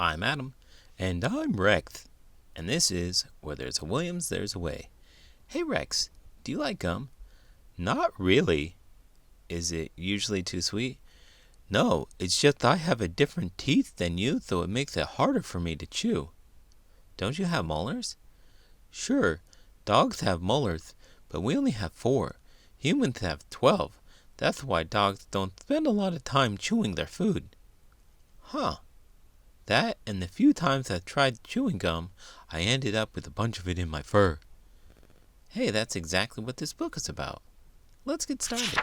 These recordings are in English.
I'm Adam. And I'm Rex. And this is Where There's a Williams, There's a Way. Hey Rex, do you like gum? Not really. Is it usually too sweet? No, it's just I have a different teeth than you, so it makes it harder for me to chew. Don't you have molars? Sure, dogs have molars, but we only have 4. Humans have 12. That's why dogs don't spend a lot of time chewing their food. Huh. That and the few times I tried chewing gum, I ended up with a bunch of it in my fur. Hey, that's exactly what this book is about. Let's get started.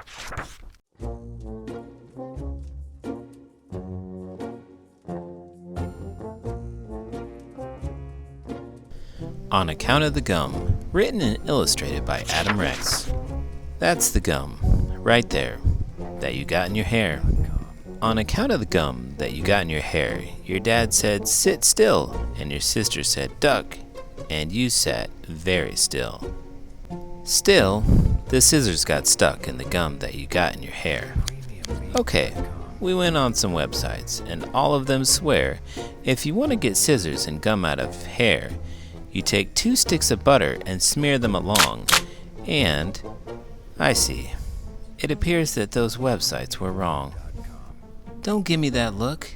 On Account of the Gum, written and illustrated by Adam Rex. That's the gum, right there, that you got in your hair. On account of the gum that you got in your hair, your dad said, "Sit still," and your sister said, "Duck," and you sat very still. Still, the scissors got stuck in the gum that you got in your hair. Okay, we went on some websites, and all of them swear if you want to get scissors and gum out of hair, you take 2 sticks of butter and smear them along, and I see. It appears that those websites were wrong. Don't give me that look.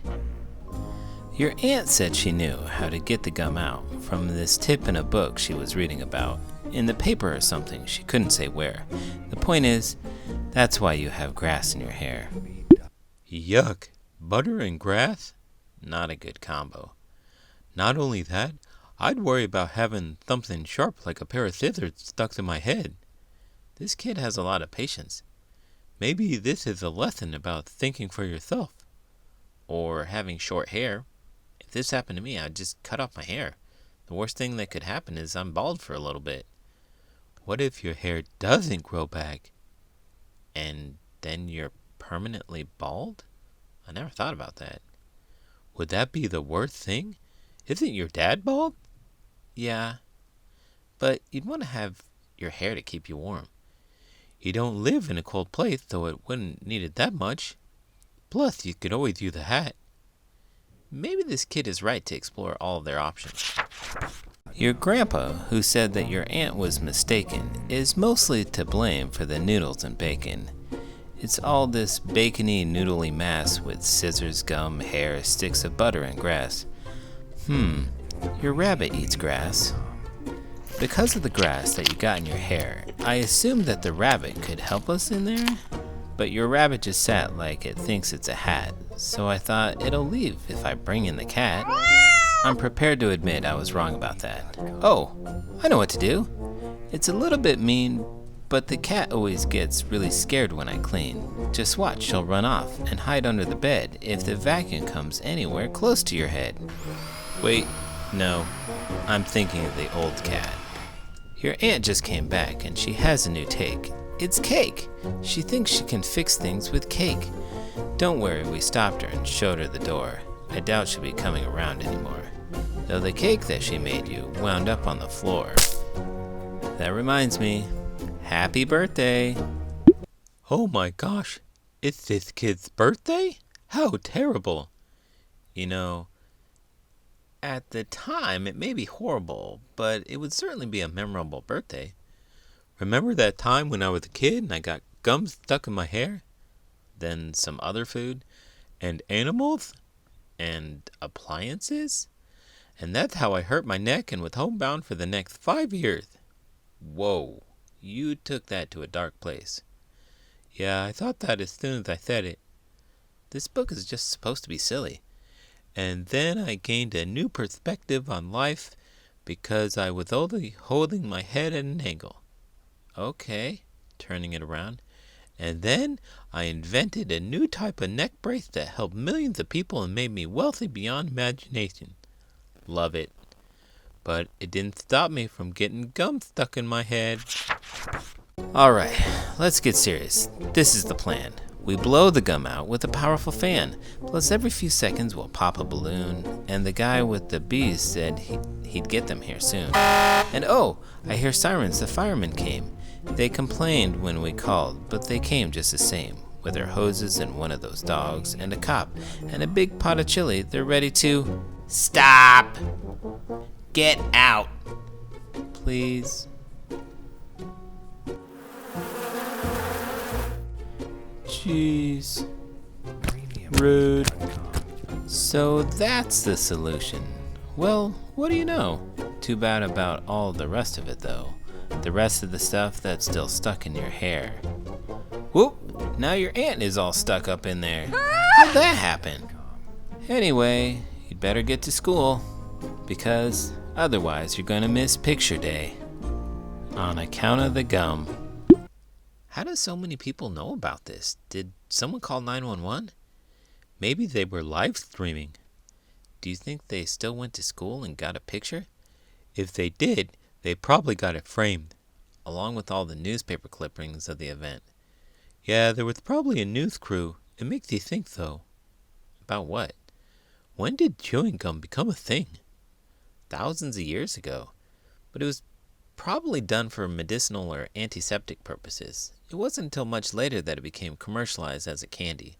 Your aunt said she knew how to get the gum out from this tip in a book she was reading about, in the paper or something, she couldn't say where. The point is, that's why you have grass in your hair. Yuck, butter and grass? Not a good combo. Not only that, I'd worry about having something sharp like a pair of scissors stuck to my head. This kid has a lot of patience. Maybe this is a lesson about thinking for yourself. Or having short hair. If this happened to me, I'd just cut off my hair. The worst thing that could happen is I'm bald for a little bit. What if your hair doesn't grow back? And then you're permanently bald? I never thought about that. Would that be the worst thing? Isn't your dad bald? Yeah. But you'd want to have your hair to keep you warm. You don't live in a cold place, so it wouldn't need it that much. Plus, you could always use a hat. Maybe this kid is right to explore all of their options. Your grandpa, who said that your aunt was mistaken, is mostly to blame for the noodles and bacon. It's all this bacony, noodly mass with scissors, gum, hair, sticks of butter, and grass. Your rabbit eats grass. Because of the grass that you got in your hair, I assumed that the rabbit could help us in there. But your rabbit just sat like it thinks it's a hat, so I thought it'll leave if I bring in the cat. I'm prepared to admit I was wrong about that. Oh, I know what to do. It's a little bit mean, but the cat always gets really scared when I clean. Just watch, she'll run off and hide under the bed if the vacuum comes anywhere close to your head. Wait, no, I'm thinking of the old cat. Your aunt just came back and she has a new take. It's cake. She thinks she can fix things with cake. Don't worry, we stopped her and showed her the door. I doubt she'll be coming around anymore. Though the cake that she made you wound up on the floor. That reminds me, happy birthday. Oh my gosh, it's this kid's birthday? How terrible. You know, at the time, it may be horrible, but it would certainly be a memorable birthday. Remember that time when I was a kid and I got gum stuck in my hair? Then some other food? And animals? And appliances? And that's how I hurt my neck and was homebound for the next 5 years. Whoa, you took that to a dark place. Yeah, I thought that as soon as I said it. This book is just supposed to be silly. And then I gained a new perspective on life because I was only holding my head at an angle. Okay, turning it around. And then I invented a new type of neck brace that helped millions of people and made me wealthy beyond imagination. Love it. But it didn't stop me from getting gum stuck in my head. Alright, let's get serious. This is the plan. We blow the gum out with a powerful fan. Plus every few seconds we'll pop a balloon. And the guy with the bees said he'd get them here soon. And oh, I hear sirens. The firemen came. They complained when we called, but they came just the same. With their hoses and one of those dogs, and a cop, and a big pot of chili. They're ready to Stop! Get out! Please. Jeez. Rude. So that's the solution. Well, what do you know? Too bad about all the rest of it, though. The rest of the stuff that's still stuck in your hair. Whoop! Now your aunt is all stuck up in there. How'd that happen? Anyway, you'd better get to school, because otherwise you're gonna miss picture day. On account of the gum. How do so many people know about this? Did someone call 911? Maybe they were live streaming. Do you think they still went to school and got a picture? If they did, they probably got it framed, along with all the newspaper clippings of the event. Yeah, there was probably a news crew. It makes you think, though. About what? When did chewing gum become a thing? Thousands of years ago. But it was probably done for medicinal or antiseptic purposes. It wasn't until much later that it became commercialized as a candy.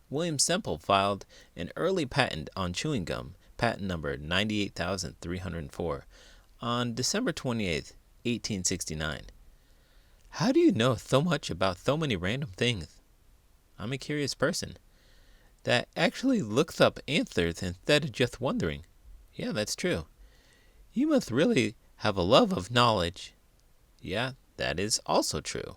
William Semple filed an early patent on chewing gum, patent number 98304, on December 28, 1869. How do you know so much about so many random things? I'm a curious person that actually looks up answers instead of just wondering. Yeah, that's true. You must really have a love of knowledge. Yeah, that is also true.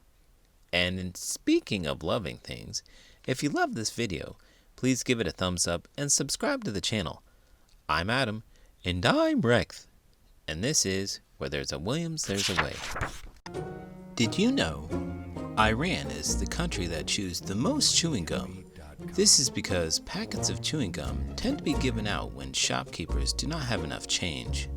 And in speaking of loving things, if you love this video, please give it a thumbs up and subscribe to the channel. I'm Adam, and I'm Rex, and this is Where There's a Williams, There's a Way. Did you know Iran is the country that chews the most chewing gum? This is because packets of chewing gum tend to be given out when shopkeepers do not have enough change.